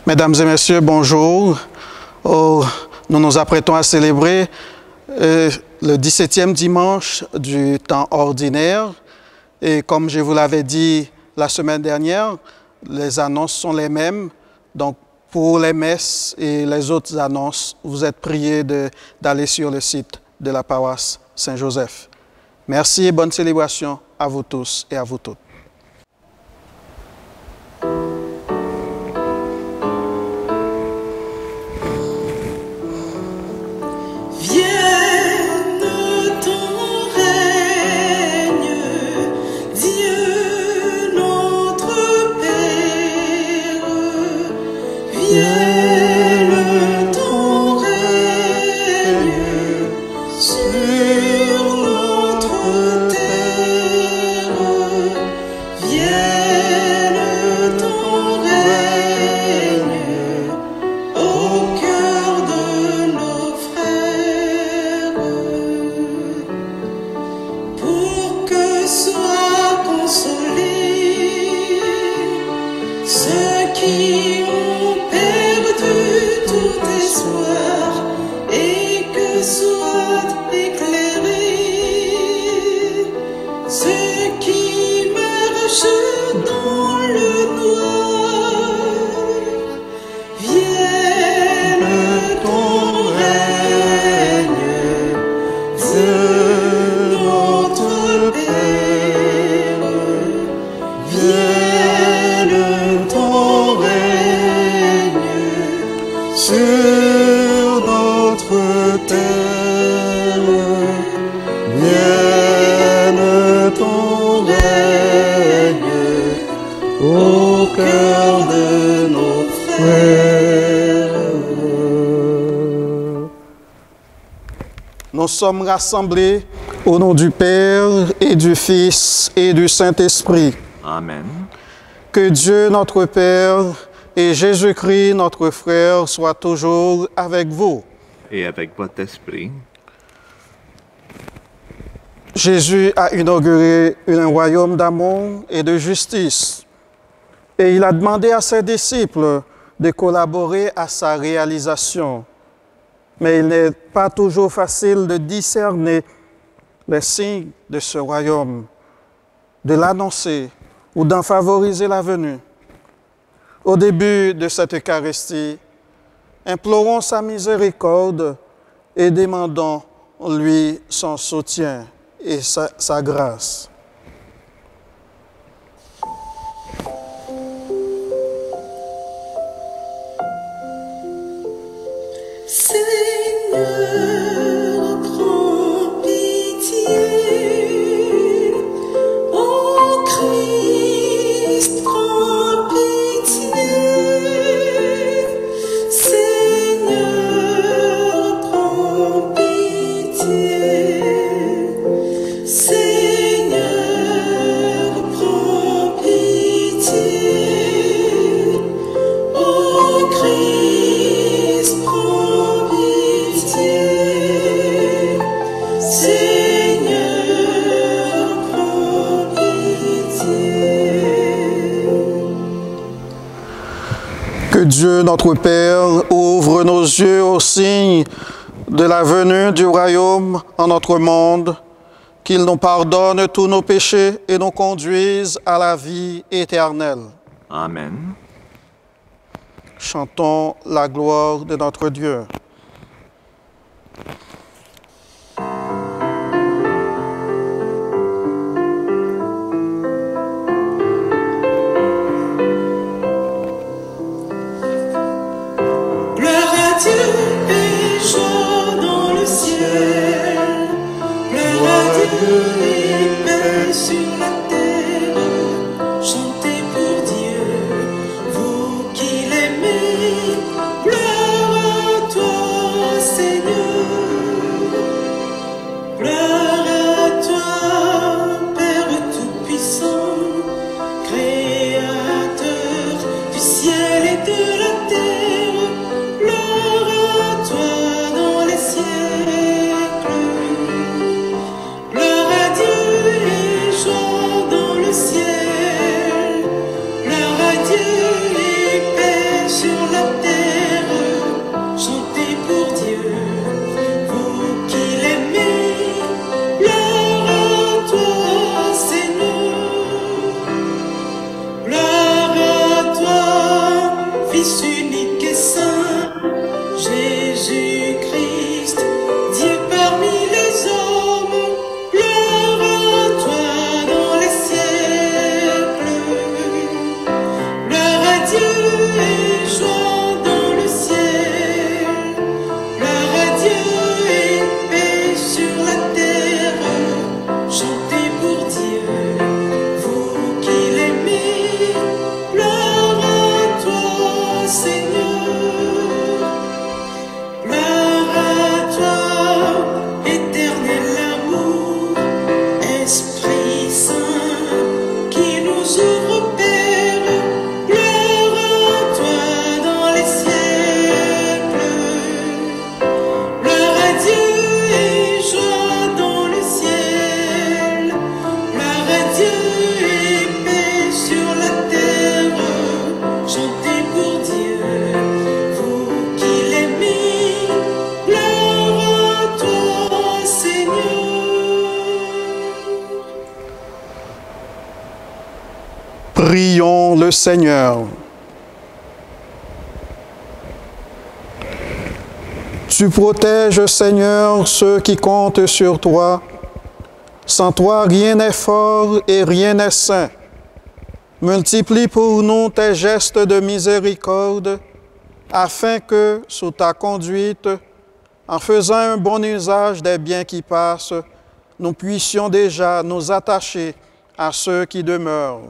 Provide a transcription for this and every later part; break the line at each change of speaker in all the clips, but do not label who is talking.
Mesdames et messieurs, bonjour. Nous nous apprêtons à célébrer le 17e dimanche du temps ordinaire. Et comme je vous l'avais dit la semaine dernière, les annonces sont les mêmes. Donc, pour les messes et les autres annonces, vous êtes priés d'aller sur le site de la paroisse Saint-Joseph. Merci et bonne célébration à vous tous et à vous toutes. Nous sommes rassemblés au nom du Père et du Fils et du Saint-Esprit.
Amen.
Que Dieu notre Père et Jésus-Christ notre frère soient toujours avec vous.
Et avec votre esprit.
Jésus a inauguré un royaume d'amour et de justice. Et il a demandé à ses disciples de collaborer à sa réalisation. Mais il n'est pas toujours facile de discerner les signes de ce royaume, de l'annoncer ou d'en favoriser la venue. Au début de cette Eucharistie, implorons sa miséricorde et demandons-lui son soutien et sa grâce.
Seigneur, prends pitié. Ô Christ, prends pitié. Seigneur, prends pitié. Seigneur, prends pitié. Ô Christ, prends pitié. Seigneur, prends pitié.
Que Dieu, notre Père, ouvre nos yeux au signe de la venue du royaume en notre monde, qu'il nous pardonne tous nos péchés et nous conduise à la vie éternelle.
Amen.
Chantons la gloire de notre Dieu.
Gloire à Dieu et joie dans le ciel. Gloire à Dieu et paix sur la terre. Chantez pour Dieu, vous qui l'aimez. Gloire à toi, Seigneur.
Prions le Seigneur. Tu protèges, Seigneur, ceux qui comptent sur toi. Sans toi, rien n'est fort et rien n'est saint. Multiplie pour nous tes gestes de miséricorde, afin que, sous ta conduite, en faisant un bon usage des biens qui passent, nous puissions déjà nous attacher à ceux qui demeurent.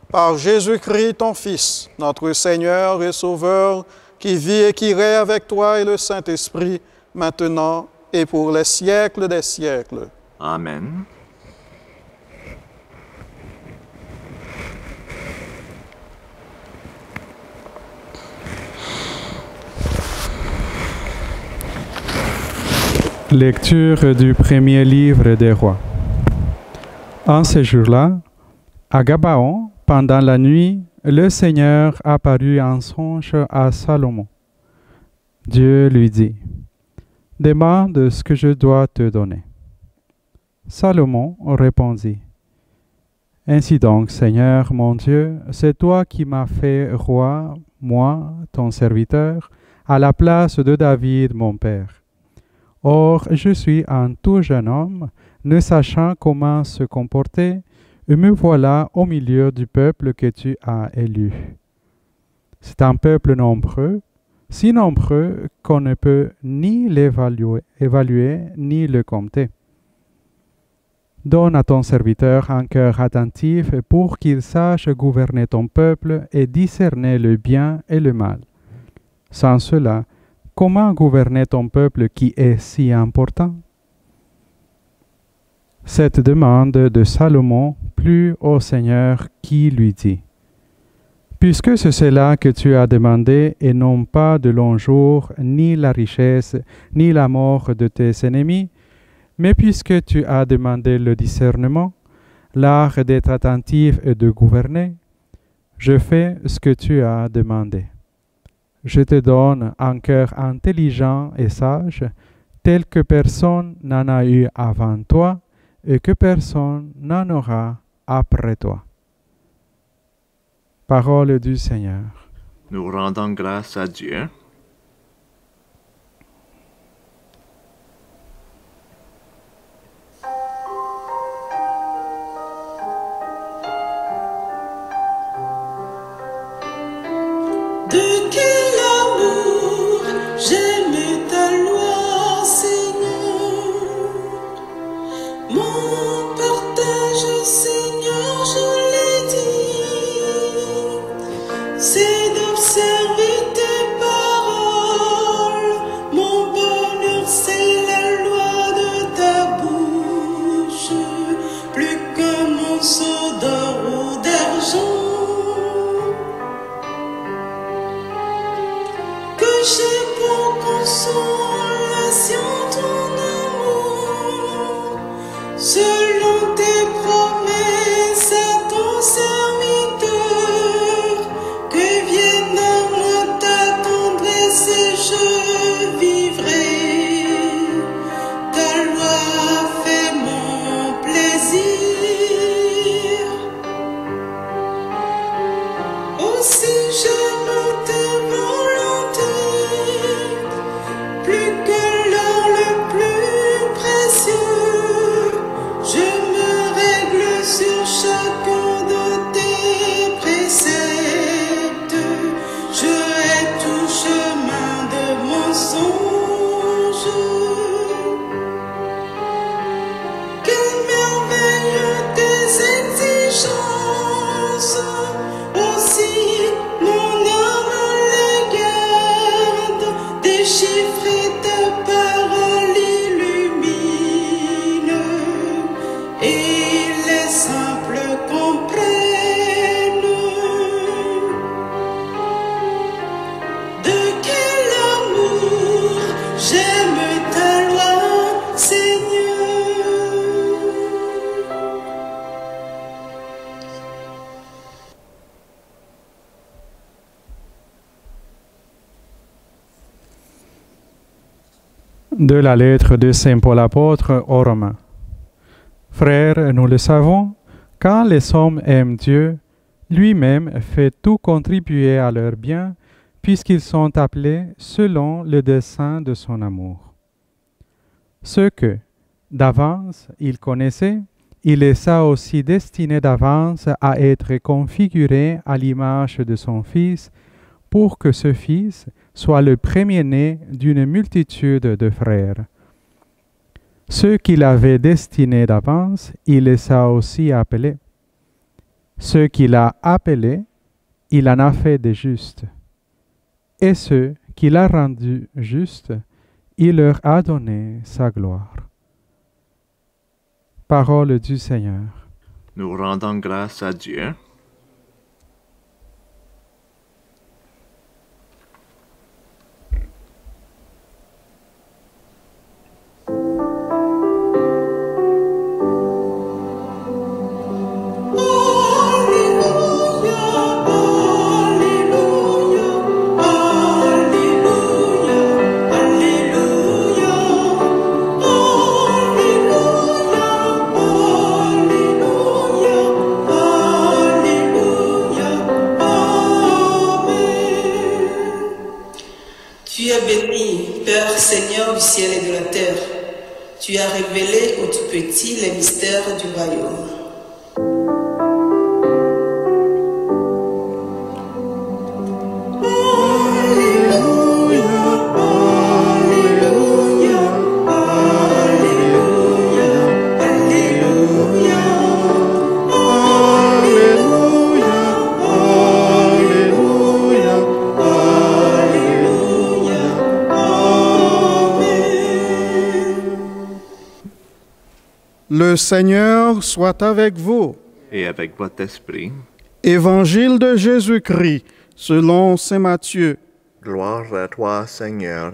Par Jésus-Christ, ton Fils, notre Seigneur et Sauveur, qui vit et qui règne avec toi et le Saint-Esprit, maintenant et pour les siècles des siècles.
Amen.
Lecture du premier livre des rois. En ce jour-là, à Gabaon, pendant la nuit, le Seigneur apparut en songe à Salomon. Dieu lui dit, « Demande ce que je dois te donner. » Salomon répondit, « Ainsi donc, Seigneur mon Dieu, c'est toi qui m'as fait roi, moi, ton serviteur, à la place de David, mon père. Or, je suis un tout jeune homme, ne sachant comment se comporter, et me voilà au milieu du peuple que tu as élu. C'est un peuple nombreux, si nombreux qu'on ne peut ni l'évaluer ni le compter. Donne à ton serviteur un cœur attentif pour qu'il sache gouverner ton peuple et discerner le bien et le mal. Sans cela, comment gouverner ton peuple qui est si important? » Cette demande de Salomon plut au Seigneur qui lui dit, « Puisque c'est cela que tu as demandé et non pas de longs jours, ni la richesse, ni la mort de tes ennemis, mais puisque tu as demandé le discernement, l'art d'être attentif et de gouverner, je fais ce que tu as demandé. Je te donne un cœur intelligent et sage, tel que personne n'en a eu avant toi et que personne n'en aura après toi. » Parole du Seigneur.
Nous rendons grâce à Dieu.
De quel amour j'aime ta loi, Seigneur. Mon partage, Seigneur, je l'ai dit, c'est d'observer tes paroles. Mon bonheur, c'est la loi de ta bouche, plus qu'un monceau d'or ou d'argent. J'ai pour consolation ton amour, selon tes promesses à ton serviteur, que vienne à moi ta tendresse et je vivrai. Ta loi fait mon plaisir. Aussi j'aime tes volontés, plus que l'or le plus précieux. Je me règle sur chacun de tes préceptes. Je hais tout chemin de mensonge. Quelle merveille tes exigences! Aussi mon âme les garde, déchiffrer ta parole illumine, et les simples comprennent. De quel amour j'aime ta loi, Seigneur.
De la lettre de Saint Paul apôtre aux Romains. Frères, nous le savons, quand les hommes aiment Dieu, lui-même fait tout contribuer à leur bien, puisqu'ils sont appelés selon le dessein de son amour. Ceux que, d'avance, il connaissait, il les a aussi destinés d'avance à être configurés à l'image de son Fils, pour que ce Fils soit le premier-né d'une multitude de frères. Ceux qu'il avait destinés d'avance, il les a aussi appelés. Ceux qu'il a appelés, il en a fait des justes. Et ceux qu'il a rendus justes, il leur a donné sa gloire. Parole du Seigneur.
Nous rendons grâce à Dieu.
Tu es béni, Père Seigneur du ciel et de la terre. Tu as révélé aux tout petits les mystères du royaume.
Le Seigneur soit avec vous.
Et avec votre esprit,
Évangile de Jésus-Christ, selon saint Matthieu.
gloire à toi, Seigneur.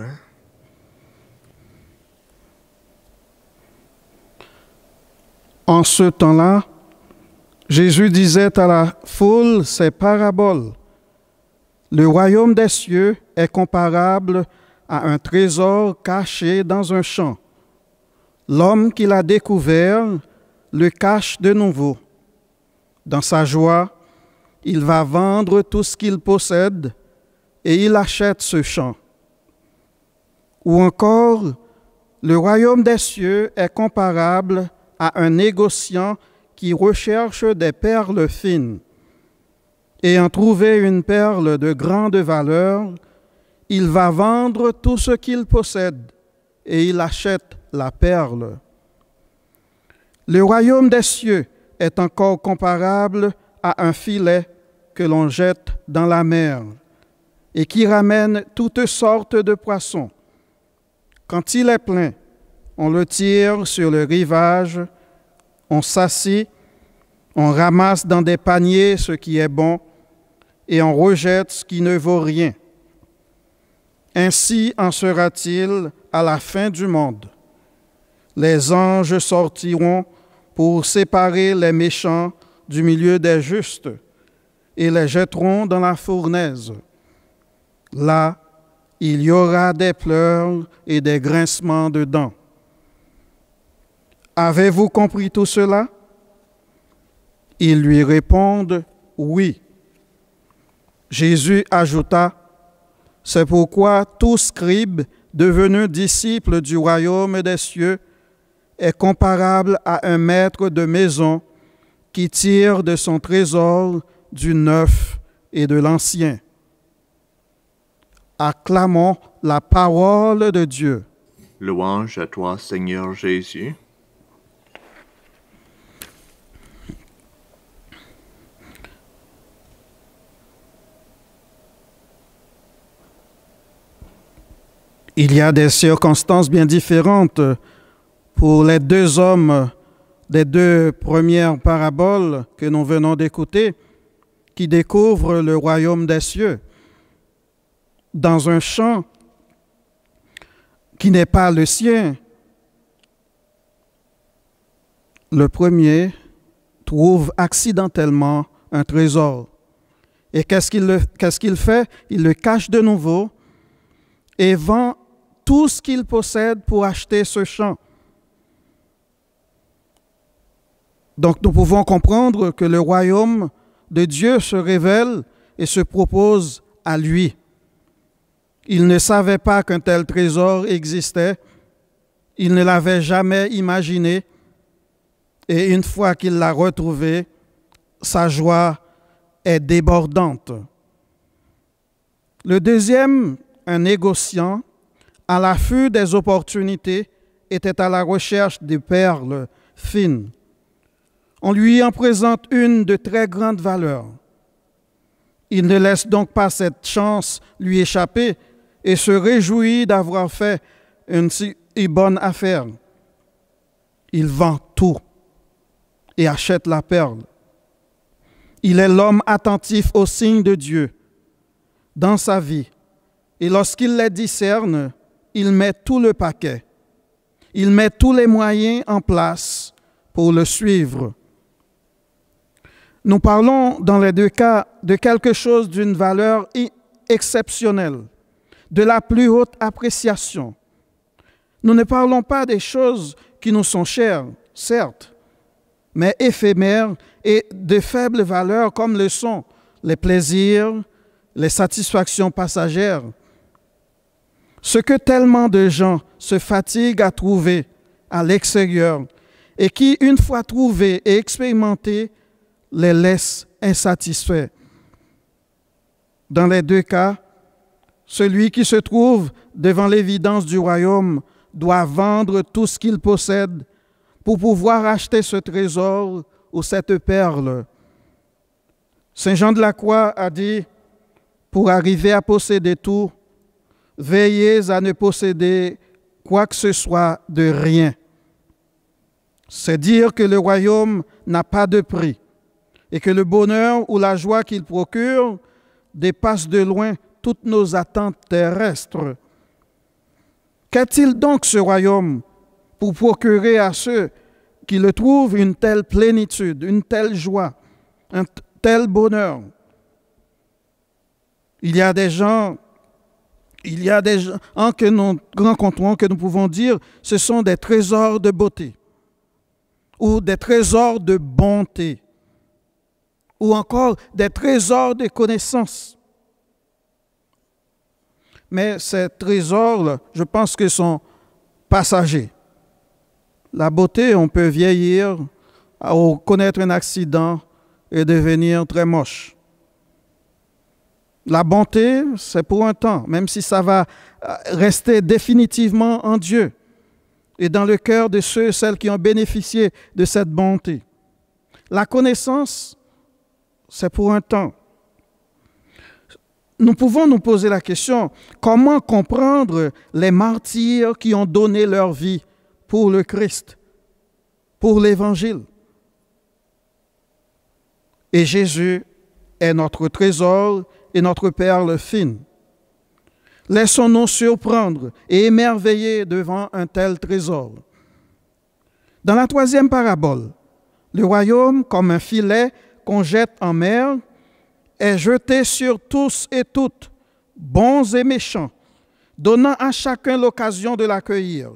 En ce temps-là, Jésus disait à la foule ces paraboles. Le royaume des cieux est comparable à un trésor caché dans un champ. L'homme qui l'a découvert le cache de nouveau. Dans sa joie, il va vendre tout ce qu'il possède et il achète ce champ. Ou encore, le royaume des cieux est comparable à un négociant qui recherche des perles fines. Ayant trouvé une perle de grande valeur, il va vendre tout ce qu'il possède et il achète la perle. Le royaume des cieux est encore comparable à un filet que l'on jette dans la mer et qui ramène toutes sortes de poissons. Quand il est plein, on le tire sur le rivage, on s'assit, on ramasse dans des paniers ce qui est bon et on rejette ce qui ne vaut rien. Ainsi en sera-t-il à la fin du monde. Les anges sortiront pour séparer les méchants du milieu des justes et les jetteront dans la fournaise. Là, il y aura des pleurs et des grincements de dents. Avez-vous compris tout cela? Ils lui répondent « Oui ». Jésus ajouta « C'est pourquoi tout scribe devenu disciple du royaume des cieux est comparable à un maître de maison qui tire de son trésor du neuf et de l'ancien. » Acclamons la parole de Dieu.
Louange à toi, Seigneur Jésus.
Il y a des circonstances bien différentes pour les deux hommes des deux premières paraboles que nous venons d'écouter, qui découvrent le royaume des cieux dans un champ qui n'est pas le sien. Le premier trouve accidentellement un trésor. Et qu'est-ce qu'il fait? Il le cache de nouveau et vend tout ce qu'il possède pour acheter ce champ. Donc nous pouvons comprendre que le royaume de Dieu se révèle et se propose à lui. Il ne savait pas qu'un tel trésor existait. Il ne l'avait jamais imaginé. Et une fois qu'il l'a retrouvé, sa joie est débordante. Le deuxième, un négociant, à l'affût des opportunités, était à la recherche des perles fines. On lui en présente une de très grande valeur. Il ne laisse donc pas cette chance lui échapper et se réjouit d'avoir fait une si bonne affaire. Il vend tout et achète la perle. Il est l'homme attentif aux signes de Dieu dans sa vie. Et lorsqu'il les discerne, il met tout le paquet. Il met tous les moyens en place pour le suivre. Nous parlons dans les deux cas de quelque chose d'une valeur exceptionnelle, de la plus haute appréciation. Nous ne parlons pas des choses qui nous sont chères, certes, mais éphémères et de faible valeur comme le sont les plaisirs, les satisfactions passagères. Ce que tellement de gens se fatiguent à trouver à l'extérieur et qui, une fois trouvés et expérimentés, les laisse insatisfaits. Dans les deux cas, celui qui se trouve devant l'évidence du royaume doit vendre tout ce qu'il possède pour pouvoir acheter ce trésor ou cette perle. Saint Jean de la Croix a dit, pour arriver à posséder tout, veillez à ne posséder quoi que ce soit de rien. C'est dire que le royaume n'a pas de prix et que le bonheur ou la joie qu'il procure dépasse de loin toutes nos attentes terrestres. Qu'est-il donc ce royaume pour procurer à ceux qui le trouvent une telle plénitude, une telle joie, un tel bonheur? Il y a des gens que nous rencontrons, que nous pouvons dire, ce sont des trésors de beauté, ou des trésors de bonté, ou encore des trésors de connaissance. Mais ces trésors, je pense qu'ils sont passagers. La beauté, on peut vieillir, connaître un accident et devenir très moche. La bonté, c'est pour un temps, même si ça va rester définitivement en Dieu et dans le cœur de ceux et celles qui ont bénéficié de cette bonté. La connaissance, c'est pour un temps. Nous pouvons nous poser la question, comment comprendre les martyrs qui ont donné leur vie pour le Christ, pour l'Évangile? Et Jésus est notre trésor et notre perle fine. Laissons-nous surprendre et émerveiller devant un tel trésor. Dans la troisième parabole, le royaume, comme un filet qu'on jette en mer, est jeté sur tous et toutes, bons et méchants, donnant à chacun l'occasion de l'accueillir.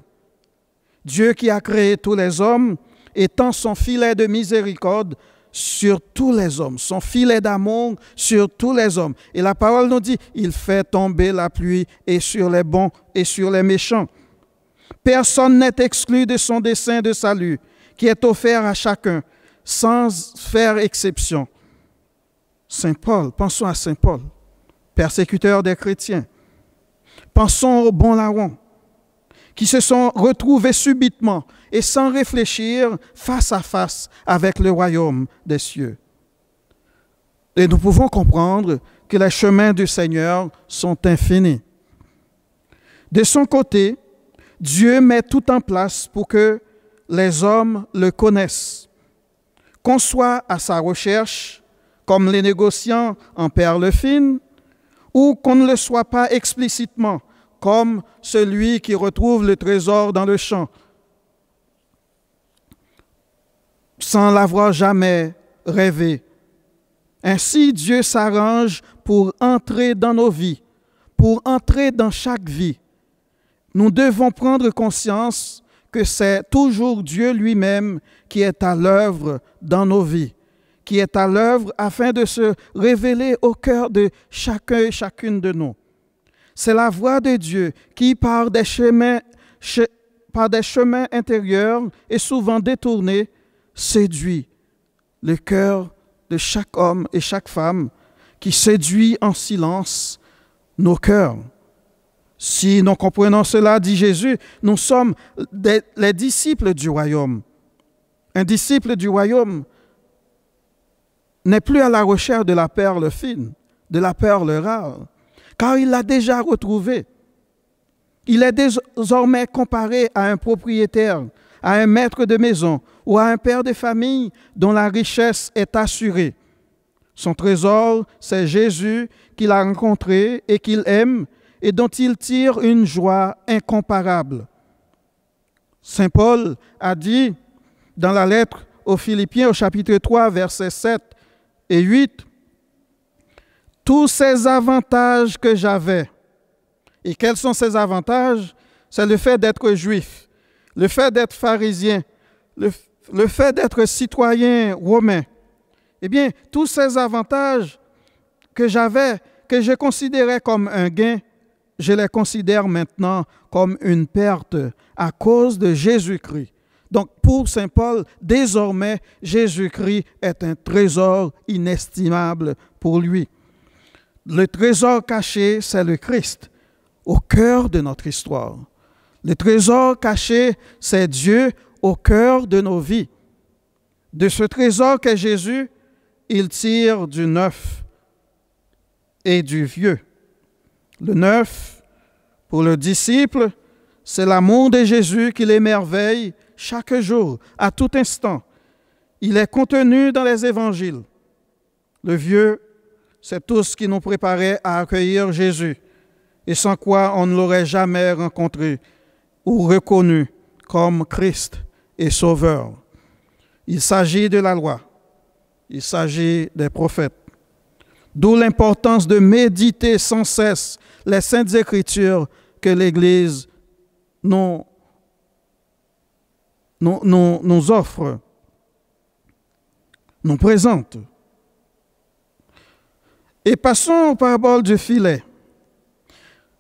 Dieu qui a créé tous les hommes étend son filet de miséricorde sur tous les hommes, son filet d'amour sur tous les hommes. Et la parole nous dit, il fait tomber la pluie et sur les bons et sur les méchants. Personne n'est exclu de son dessein de salut, qui est offert à chacun, sans faire exception. Saint Paul, pensons à Saint Paul, persécuteur des chrétiens. Pensons aux bons larrons, qui se sont retrouvés subitement et sans réfléchir face à face avec le royaume des cieux. Et nous pouvons comprendre que les chemins du Seigneur sont infinis. De son côté, Dieu met tout en place pour que les hommes le connaissent, qu'on soit à sa recherche, comme les négociants en perles fines, ou qu'on ne le soit pas explicitement, comme celui qui retrouve le trésor dans le champ, sans l'avoir jamais rêvé. Ainsi, Dieu s'arrange pour entrer dans nos vies, pour entrer dans chaque vie. Nous devons prendre conscience que c'est toujours Dieu lui-même qui est à l'œuvre dans nos vies, qui est à l'œuvre afin de se révéler au cœur de chacun et chacune de nous. C'est la voix de Dieu qui, par des chemins intérieurs et souvent détournés, séduit le cœur de chaque homme et chaque femme, qui séduit en silence nos cœurs. Si nous comprenons cela, dit Jésus, nous sommes les disciples du royaume. Un disciple du royaume n'est plus à la recherche de la perle fine, de la perle rare, car il l'a déjà retrouvée. Il est désormais comparé à un propriétaire, à un maître de maison ou à un père de famille dont la richesse est assurée. Son trésor, c'est Jésus qu'il a rencontré et qu'il aime et dont il tire une joie incomparable. Saint Paul a dit dans la lettre aux Philippiens au chapitre 3, versets 7 et 8, « Tous ces avantages que j'avais ». Et quels sont ces avantages? C'est le fait d'être juif, le fait d'être pharisien, le fait d'être citoyen romain. Eh bien, tous ces avantages que j'avais, que je considérais comme un gain, je les considère maintenant comme une perte à cause de Jésus-Christ. Donc, pour Saint Paul, désormais, Jésus-Christ est un trésor inestimable pour lui. Le trésor caché, c'est le Christ, au cœur de notre histoire. Le trésor caché, c'est Dieu au cœur de nos vies. De ce trésor qu'est Jésus, il tire du neuf et du vieux. Le neuf, pour le disciple, c'est l'amour de Jésus qui l'émerveille chaque jour, à tout instant. Il est contenu dans les évangiles. Le vieux, c'est tout ce qui nous préparait à accueillir Jésus, et sans quoi on ne l'aurait jamais rencontré ou reconnu comme Christ et Sauveur. Il s'agit de la loi. Il s'agit des prophètes. D'où l'importance de méditer sans cesse les saintes Écritures que l'Église nous offre, nous présente. Et passons aux paraboles du filet.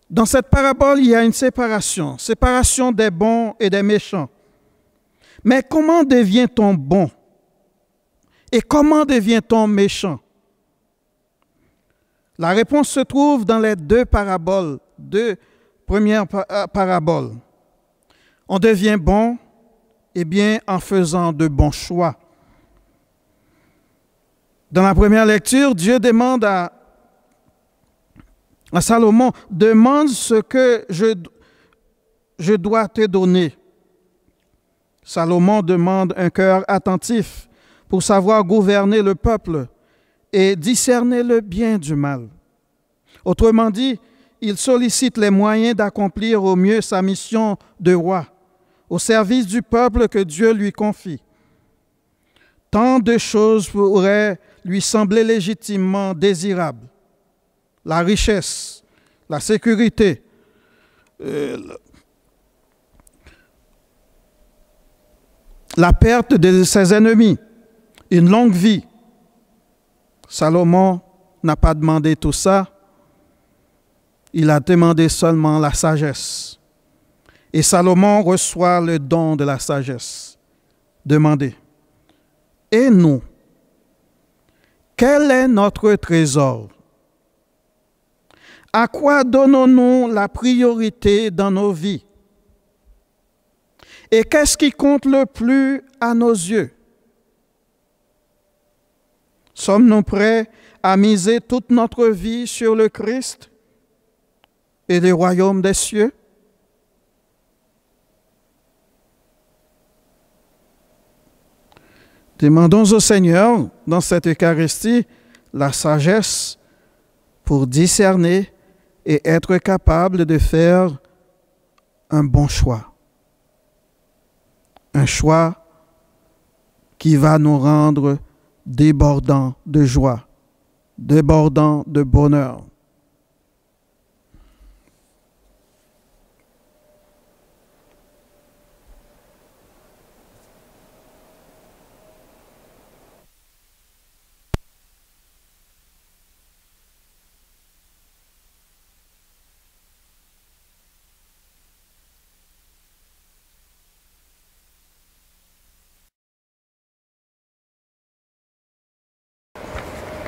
Dans cette parabole, il y a une séparation des bons et des méchants. Mais comment devient-on bon? Et comment devient-on méchant? La réponse se trouve dans les deux premières paraboles. On devient bon, eh bien, en faisant de bons choix. Dans la première lecture, Dieu demande à Salomon, demande ce que je dois te donner. Salomon demande un cœur attentif pour savoir gouverner le peuple et discerner le bien du mal. Autrement dit, il sollicite les moyens d'accomplir au mieux sa mission de roi, au service du peuple que Dieu lui confie. Tant de choses pourraient lui sembler légitimement désirables. La richesse, la sécurité, la perte de ses ennemis, une longue vie. Salomon n'a pas demandé tout ça. Il a demandé seulement la sagesse. Et Salomon reçoit le don de la sagesse. Demandez. Et nous, quel est notre trésor? À quoi donnons-nous la priorité dans nos vies? Et qu'est-ce qui compte le plus à nos yeux? Sommes-nous prêts à miser toute notre vie sur le Christ et le royaume des cieux? Demandons au Seigneur, dans cette Eucharistie, la sagesse pour discerner et être capable de faire un bon choix. Un choix qui va nous rendre débordants de joie, débordants de bonheur.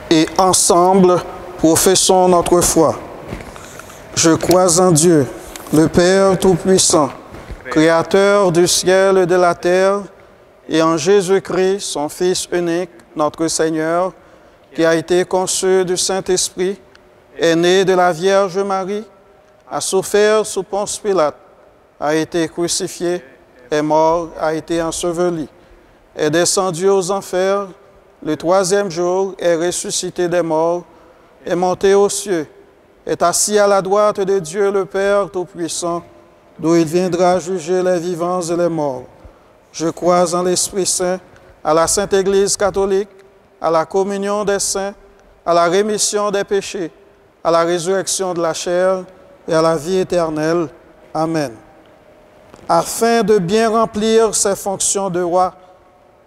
et ensemble professons notre foi. Je crois en Dieu, le Père Tout-Puissant, Créateur du ciel et de la terre, et en Jésus-Christ, son Fils unique, notre Seigneur, qui a été conçu du Saint-Esprit, est né de la Vierge Marie, a souffert sous Ponce Pilate, a été crucifié, est mort, a été enseveli, est descendu aux enfers, le troisième jour est ressuscité des morts, est monté aux cieux, est assis à la droite de Dieu le Père Tout-Puissant, d'où il viendra juger les vivants et les morts. Je crois en l'Esprit Saint, à la Sainte Église catholique, à la communion des saints, à la rémission des péchés, à la résurrection de la chair et à la vie éternelle. Amen. Afin de bien remplir ses fonctions de roi,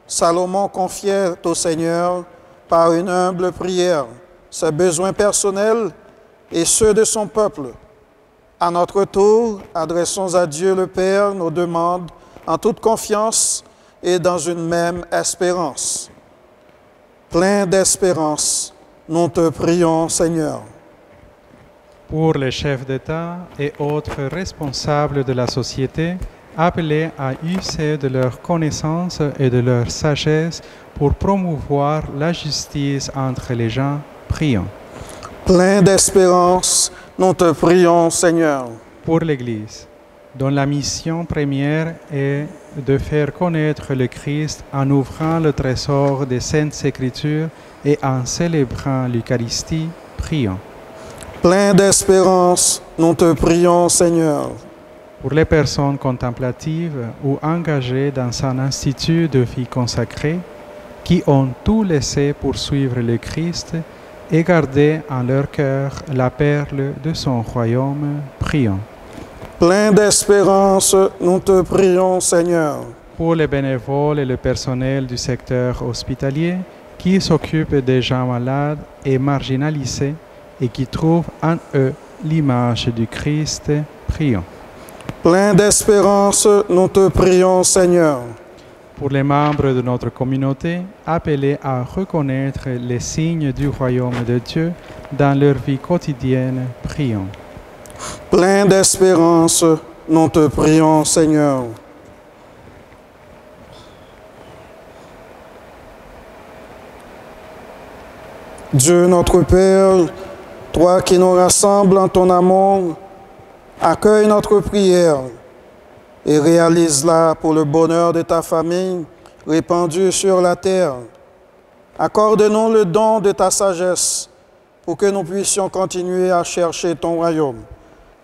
Salomon confiait au Seigneur, par une humble prière, ses besoins personnels et ceux de son peuple. À notre tour, adressons à Dieu le Père nos demandes en toute confiance et dans une même espérance. Plein d'espérance, nous te prions, Seigneur.
Pour les chefs d'État et autres responsables de la société, appelés à user de leur connaissance et de leur sagesse pour promouvoir la justice entre les gens, prions.
Plein d'espérance, nous te prions, Seigneur.
Pour l'Église, dont la mission première est de faire connaître le Christ en ouvrant le trésor des Saintes Écritures et en célébrant l'Eucharistie, prions.
Plein d'espérance, nous te prions, Seigneur.
Pour les personnes contemplatives ou engagées dans un institut de vie consacrée, qui ont tout laissé pour suivre le Christ et garder en leur cœur la perle de son royaume, prions.
Plein d'espérance, nous te prions, Seigneur.
Pour les bénévoles et le personnel du secteur hospitalier qui s'occupent des gens malades et marginalisés et qui trouvent en eux l'image du Christ, prions.
Plein d'espérance, nous te prions, Seigneur.
Pour les membres de notre communauté, appelés à reconnaître les signes du royaume de Dieu dans leur vie quotidienne, prions.
Plein d'espérance, nous te prions, Seigneur. Dieu notre Père, toi qui nous rassembles en ton amour, accueille notre prière et réalise-la pour le bonheur de ta famille répandue sur la terre. Accorde-nous le don de ta sagesse pour que nous puissions continuer à chercher ton royaume,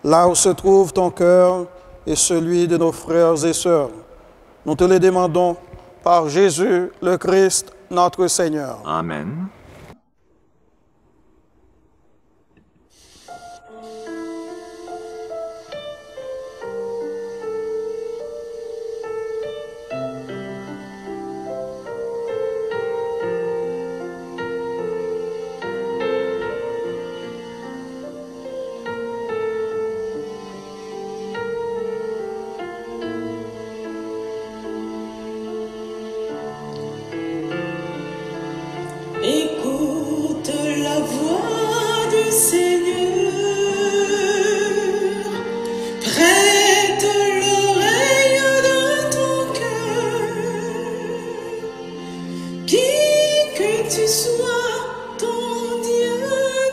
là où se trouve ton cœur et celui de nos frères et sœurs. Nous te le demandons par Jésus le Christ, notre Seigneur.
Amen.
Écoute la voix du Seigneur, prête l'oreille de ton cœur. Qui que tu sois, ton Dieu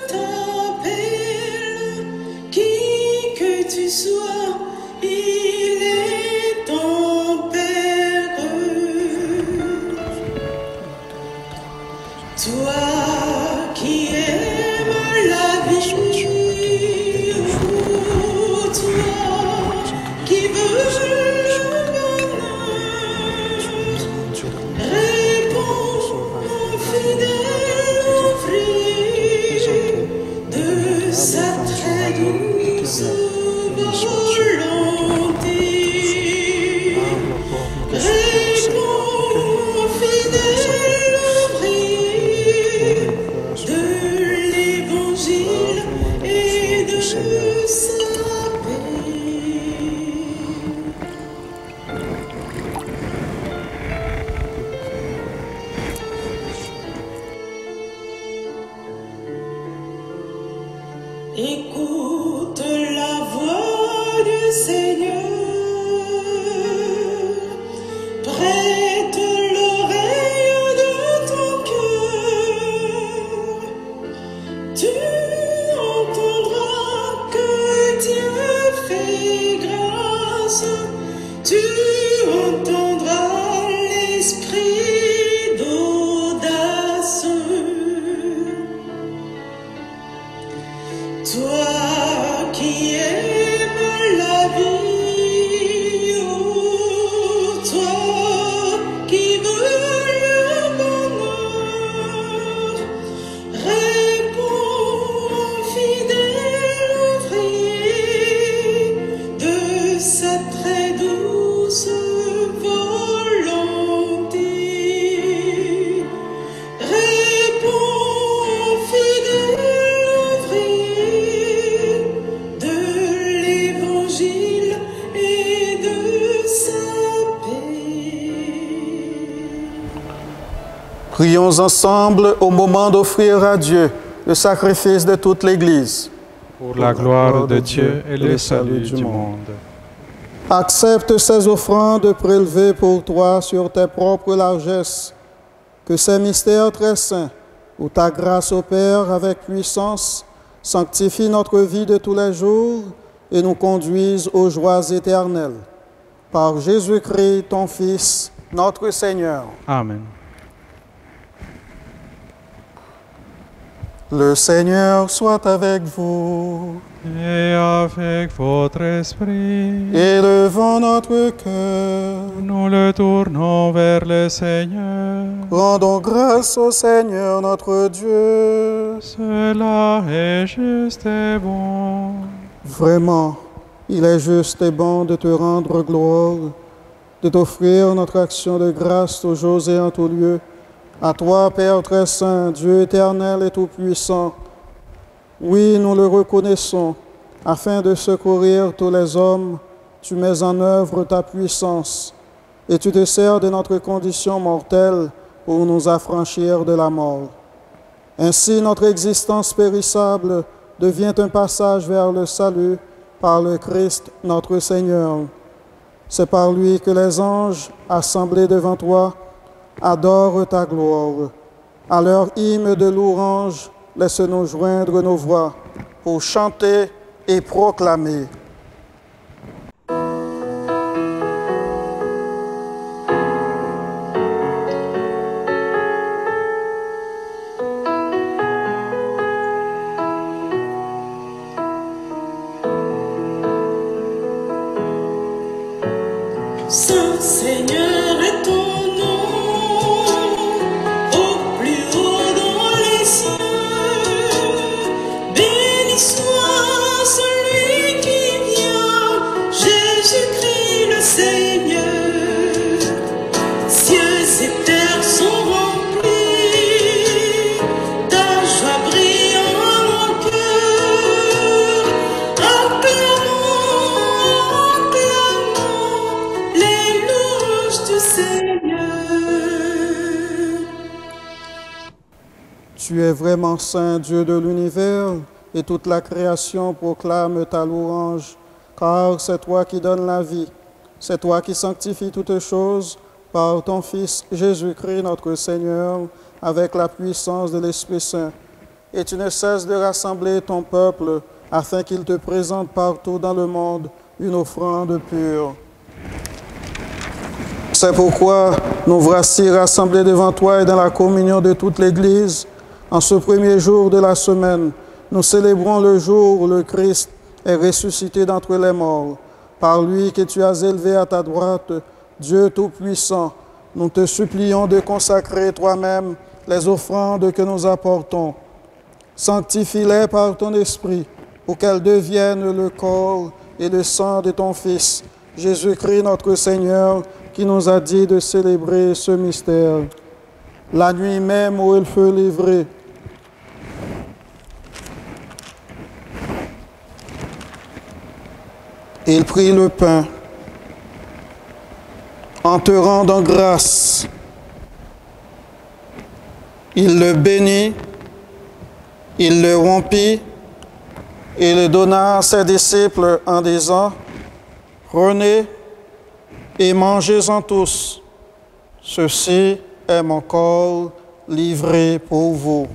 t'appelle. Qui que tu sois, il est ton Père. Toi qui aimes la vie, oh, toi qui veux le bonheur, réponds au fidèle ouvrier de sa très douce volonté. Réponds au fidèle ouvrier Écoute la voix du Seigneur, prête l'oreille de ton cœur. Tu entendras que Dieu fait grâce, tu entendras l'esprit d'audace. Toi qui aimes la vie, oh, toi qui veux le bonheur, réponds fidèle ouvrier de sa très douce volonté. Réponds fidèle ouvrier de l'Évangile et de sa paix.
Prions ensemble au moment d'offrir à Dieu le sacrifice de toute l'Église.
Pour la gloire de Dieu et le salut du monde.
Accepte ces offrandes prélevées pour toi sur tes propres largesses, que ces mystères très saints, où ta grâce opère avec puissance, sanctifie notre vie de tous les jours et nous conduise aux joies éternelles. Par Jésus-Christ, ton Fils, notre Seigneur.
Amen.
Le Seigneur soit avec vous.
Et avec votre esprit,
Élevons notre cœur.
nous le tournons vers le Seigneur.
Rendons grâce au Seigneur notre Dieu.
Cela est juste et bon.
Vraiment, il est juste et bon de te rendre gloire, de t'offrir notre action de grâce toujours et en tout lieu. À toi, Père très saint, Dieu éternel et tout-puissant. Oui, nous le reconnaissons, afin de secourir tous les hommes, tu mets en œuvre ta puissance, et tu te sers de notre condition mortelle pour nous affranchir de la mort. Ainsi, notre existence périssable devient un passage vers le salut par le Christ notre Seigneur. C'est par lui que les anges, assemblés devant toi, adorent ta gloire. À leur hymne de louange, laisse-nous joindre nos voix pour chanter et proclamer.
Saint Seigneur est ton nom, au plus haut dans les cieux. Béni soit celui qui vient, Jésus-Christ le Seigneur. Cieux et terre sont remplis, ta joie brille en mon cœur. Acclamons les louanges du Seigneur.
Tu es vraiment saint, Dieu de l'univers, et toute la création proclame ta louange, car c'est toi qui donnes la vie, c'est toi qui sanctifies toutes choses par ton Fils Jésus-Christ notre Seigneur, avec la puissance de l'Esprit Saint. Et tu ne cesses de rassembler ton peuple, afin qu'il te présente partout dans le monde une offrande pure. C'est pourquoi nous voici rassemblés devant toi et dans la communion de toute l'Église. En ce premier jour de la semaine, nous célébrons le jour où le Christ est ressuscité d'entre les morts. Par lui que tu as élevé à ta droite, Dieu Tout-Puissant, nous te supplions de consacrer toi-même les offrandes que nous apportons. Sanctifie-les par ton Esprit, pour qu'elles deviennent le corps et le sang de ton Fils, Jésus-Christ notre Seigneur, qui nous a dit de célébrer ce mystère. La nuit même où il fut livré, il prit le pain, en te rendant grâce. Il le bénit, il le rompit et le donna à ses disciples en disant, « Prenez et mangez-en tous. Ceci est mon corps livré pour vous. »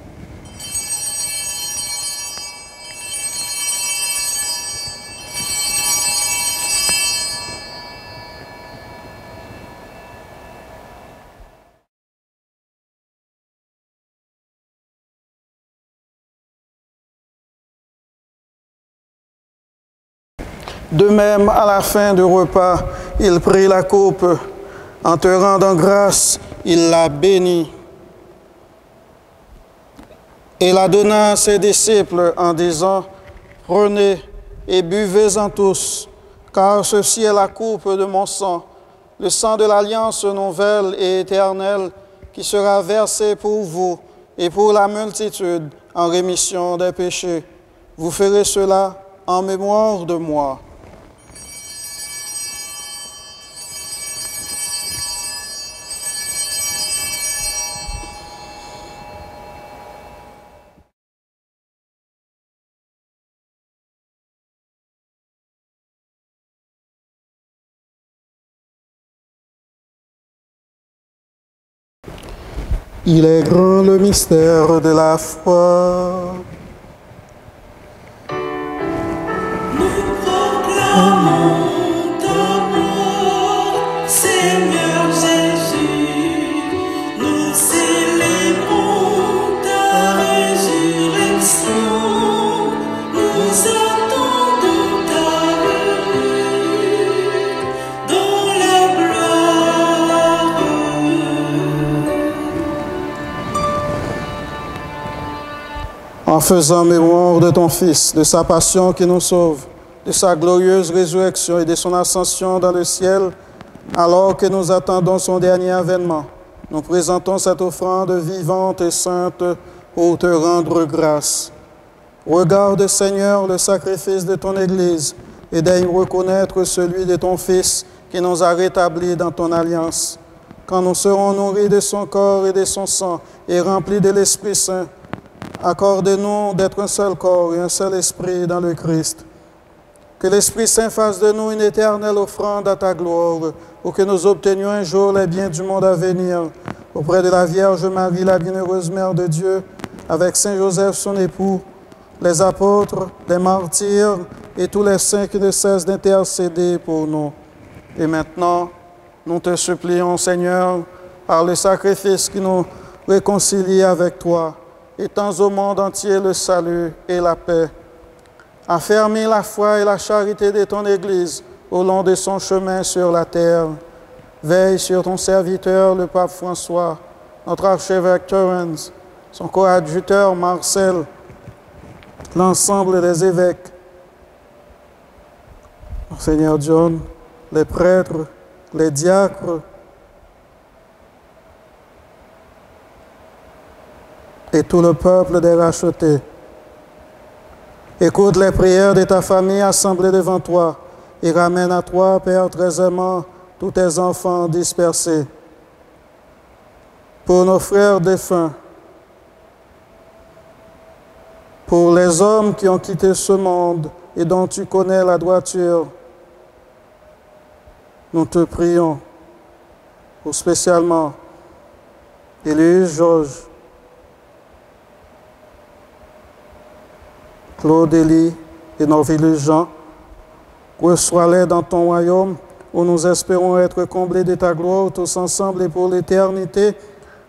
De même, à la fin du repas, il prit la coupe. En te rendant grâce, il la bénit et la donna à ses disciples en disant, « Prenez et buvez-en tous, car ceci est la coupe de mon sang, le sang de l'alliance nouvelle et éternelle qui sera versé pour vous et pour la multitude en rémission des péchés. Vous ferez cela en mémoire de moi. » Il est grand le mystère de la foi.
Nous proclamons ta mort, Seigneur Jésus. Nous célébrons ta résurrection. Nous attendons ta venue dans la gloire.
En faisant mémoire de ton Fils, de sa passion qui nous sauve, de sa glorieuse résurrection et de son ascension dans le ciel, alors que nous attendons son dernier avènement, nous présentons cette offrande vivante et sainte pour te rendre grâce. Regarde, Seigneur, le sacrifice de ton Église et daigne reconnaître celui de ton Fils qui nous a rétablis dans ton alliance. Quand nous serons nourris de son corps et de son sang et remplis de l'Esprit Saint, accorde-nous d'être un seul corps et un seul esprit dans le Christ. Que l'Esprit Saint fasse de nous une éternelle offrande à ta gloire, pour que nous obtenions un jour les biens du monde à venir, auprès de la Vierge Marie, la bienheureuse Mère de Dieu, avec Saint Joseph, son époux, les apôtres, les martyrs et tous les saints qui ne cessent d'intercéder pour nous. Et maintenant, nous te supplions, Seigneur, par le sacrifice qui nous réconcilie avec toi, étends au monde entier le salut et la paix. Affermis la foi et la charité de ton Église au long de son chemin sur la terre. Veille sur ton serviteur, le pape François, notre archevêque Terence, son coadjuteur Marcel, l'ensemble des évêques, Seigneur John, les prêtres, les diacres, et tout le peuple des rachetés. Écoute les prières de ta famille assemblée devant toi et ramène à toi, Père très aimant, tous tes enfants dispersés. Pour nos frères défunts, pour les hommes qui ont quitté ce monde et dont tu connais la droiture, nous te prions, pour spécialement Élise Georges, Claude Élie et Norvillus Jean, reçois-les dans ton royaume où nous espérons être comblés de ta gloire tous ensemble et pour l'éternité,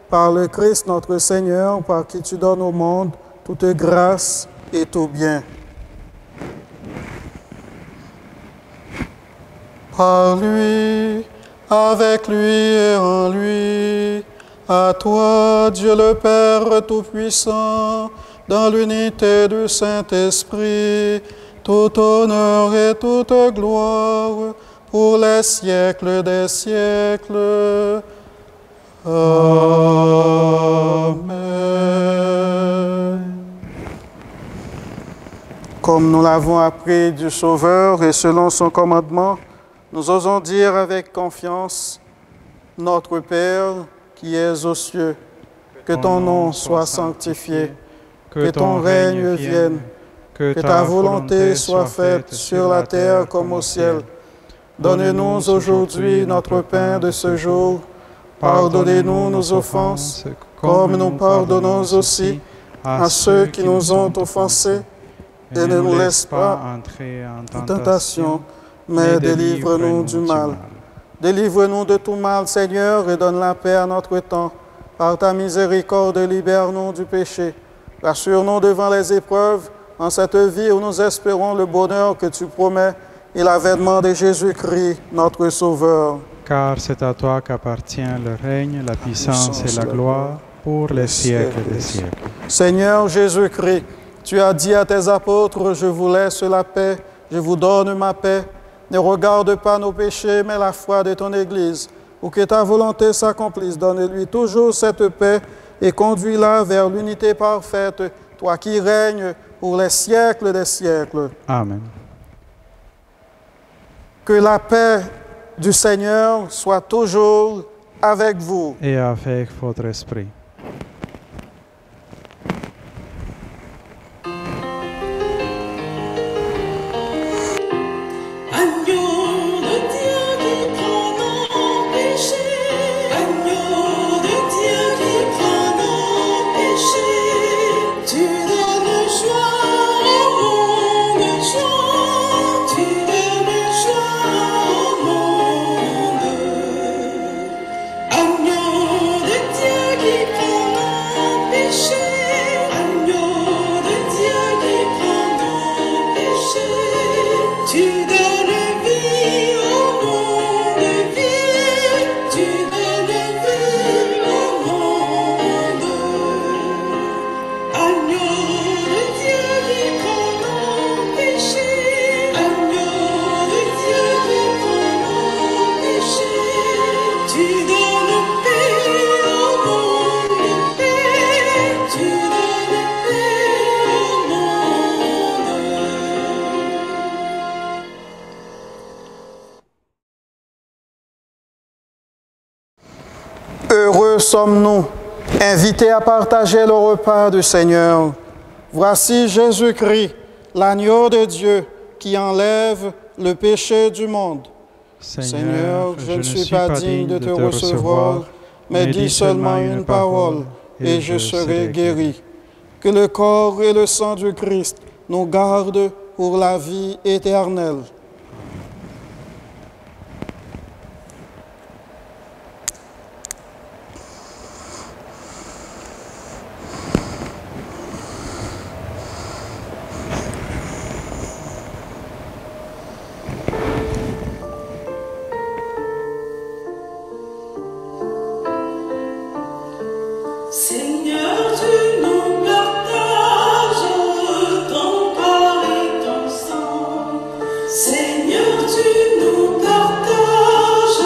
par le Christ notre Seigneur, par qui tu donnes au monde toute grâce et tout bien. Par lui, avec lui et en lui, à toi, Dieu le Père Tout-Puissant, dans l'unité du Saint-Esprit, tout honneur et toute gloire pour les siècles des siècles. Amen. Comme nous l'avons appris du Sauveur et selon son commandement, nous osons dire avec confiance, Notre Père qui es aux cieux, que ton nom soit sanctifié, que ton règne vienne,
Que
ta volonté soit faite sur la terre comme au ciel. Donne-nous aujourd'hui notre pain de ce jour. Pardonnez-nous nos offenses, comme nous pardonnons aussi à ceux qui nous ont offensés. Et ne nous laisse pas
entrer en
en tentation, mais délivre-nous du mal. Délivre-nous de tout mal, Seigneur, et donne la paix à notre temps. Par ta miséricorde, libère-nous du péché. Rassure-nous devant les épreuves, en cette vie où nous espérons le bonheur que tu promets et l'avènement de Jésus-Christ, notre Sauveur.
Car c'est à toi qu'appartient le règne, la puissance et la gloire pour les siècles des siècles.
Seigneur Jésus-Christ, tu as dit à tes apôtres, je vous laisse la paix, je vous donne ma paix. Ne regarde pas nos péchés, mais la foi de ton Église. Pour que ta volonté s'accomplisse, donne-lui toujours cette paix et conduis-la vers l'unité parfaite, toi qui règnes pour les siècles des siècles.
Amen.
Que la paix du Seigneur soit toujours avec vous.
Et avec votre esprit.
Agneau de Dieu qui prend nos péchés, agneau de Dieu qui prend nos péchés, tu donnes joie au monde, joie, tu donnes joie au monde. Agneau de Dieu qui prend nos péchés, agneau de Dieu qui prend nos péchés, tu donnes vie au monde, vie, tu donnes vie au monde. Agneau de Dieu qui prend nos péchés, agneau de Dieu qui prend nos péchés, tu donnes paix au monde, paix, tu donnes paix au monde.
Heureux sommes-nous, invités à partager le repas du Seigneur. Voici Jésus-Christ, l'agneau de Dieu qui enlève le péché du monde. Seigneur, je ne suis pas digne de te recevoir, mais dis seulement une parole, et je serai guéri. Que le corps et le sang du Christ nous gardent pour la vie éternelle.
Seigneur, tu nous partages ton corps et ton sang. Seigneur, tu nous partages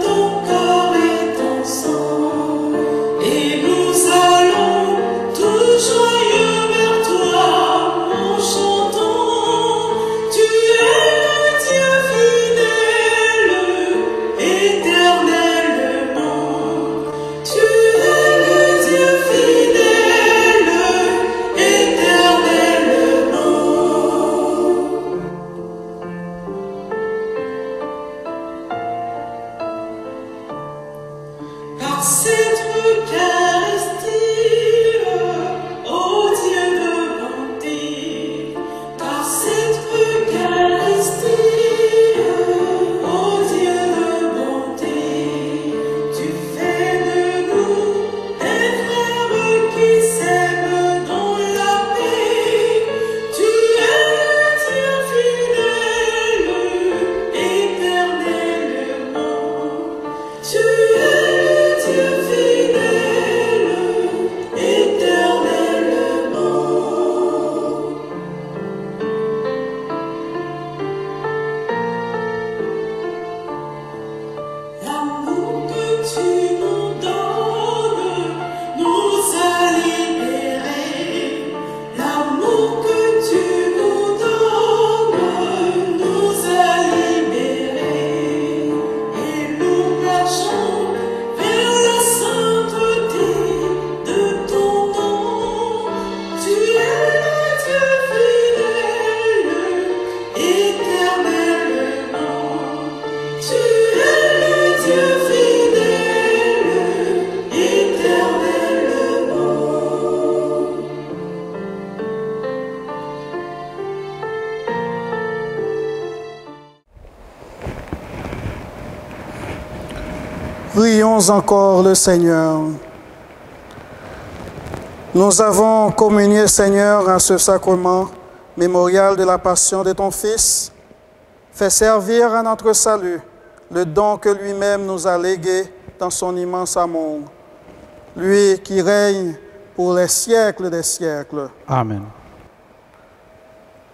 ton corps et ton sang. Et nous allons tout joyeux vers toi en chantant. Tu es le Dieu fidèle, éternellement. Tu es le Dieu fidèle, éternellement. Par cette Eucharistie, ô
Prions encore le Seigneur. Nous avons communié, Seigneur, à ce sacrement mémorial de la passion de ton Fils. Fais servir à notre salut le don que lui-même nous a légué dans son immense amour. Lui qui règne pour les siècles des siècles.
Amen.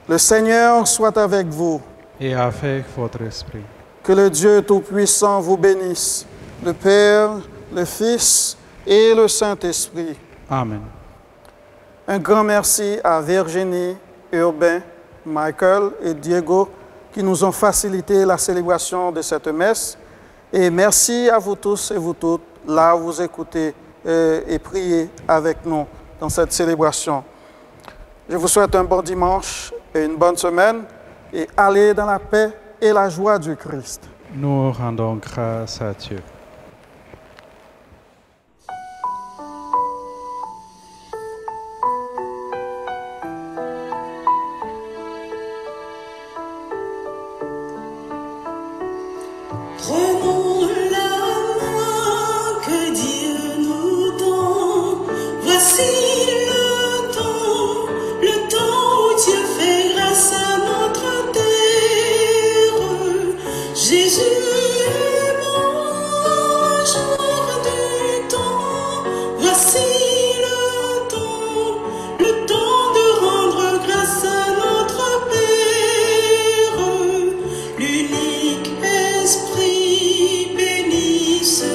Le Seigneur soit avec vous.
Et avec votre esprit.
Que le Dieu Tout-Puissant vous bénisse, le Père, le Fils et le Saint-Esprit.
Amen.
Un grand merci à Virginie, Urbain, Michael et Diego qui nous ont facilité la célébration de cette messe. Et merci à vous tous et vous toutes, là où vous écoutez et priez avec nous dans cette célébration. Je vous souhaite un bon dimanche et une bonne semaine et allez dans la paix et la joie du Christ.
Nous rendons grâce à Dieu.
Prenons la main que Dieu nous donne. Voici le temps où Dieu fait grâce à notre terre. Jésus est mort, jour du temps. Voici le temps de rendre grâce à notre Père. L'unique Esprit bénit ce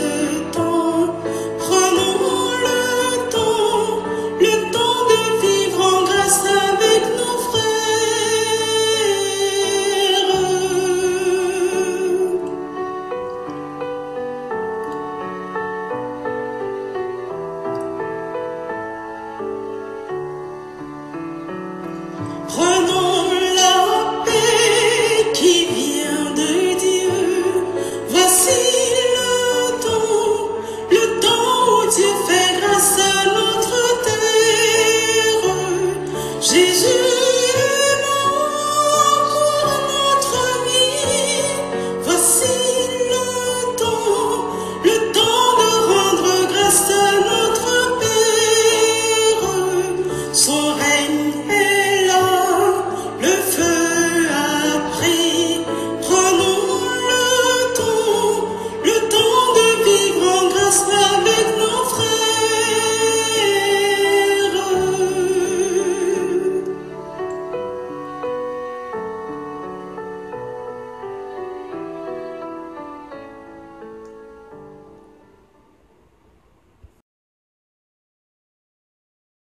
temps. Prenons le temps de vivre en grâce avec nos frères. Prenons la paix qui vient de Dieu. Voici le temps où Dieu fait grâce à notre terre. Jésus